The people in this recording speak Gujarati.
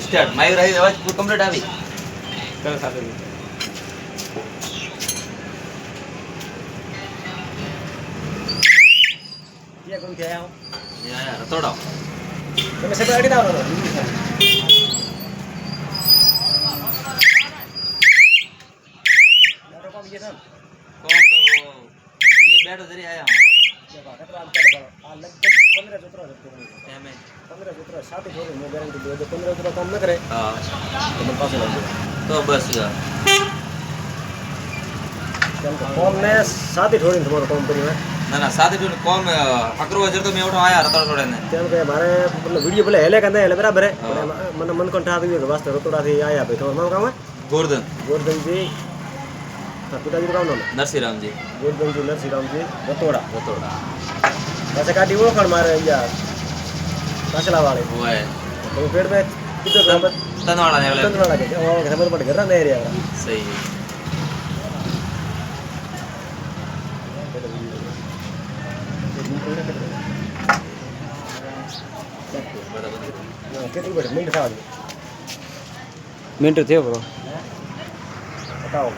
સ્ટાર્ટ માયુર આવી અવાજ પૂર કમ્પ્લીટ આવી ચલો સાથે ये कौन क्या है યાર રતોડો તમે સેપરેટ અડી દાવ કોમ તો ये બેઠો જરી આયા આ લગભગ 15 સૂત્રો એમે 15 સૂત્રો સાથે જોડે મેં ગેરંટી દે જો 15 સૂત્રો કામ ન કરે હા તો મને પાછો લાગી તો બસ કેમ કે કોમ ને સાથે જોડીને તમારું કામ કર્યું ના ના સાથે જોને કોમ અકરો હજર તો મેં ઉઠો આયા રતોડ છોડે ને કેમ કે મારે મતલબ વિડીયો ભલે હેલે કે ના હેલે બરાબર હે મને મન કંઠા આવી કે વાસ્તે રતોડાથી આયા ભાઈ તમારું નામ કામ હે ગોરધન ગોરધનજી પિતાજી કામ નામ નરસિંહરામજી ગોરધનજી નરસિંહરામજી રતોડા રતોડા પાસે કાઢી ઓળખાણ મારે યાર કાસલા વાળી હોય તો પેડ में કીધું કે આપણે તનવાડા ને એટલે તંદરા લાગે કે ખબર પડે ઘરના ને એરિયા સહી કેટલી પડે મિનિટ થવા દે મિનિટ થયો બ્રો બતાવો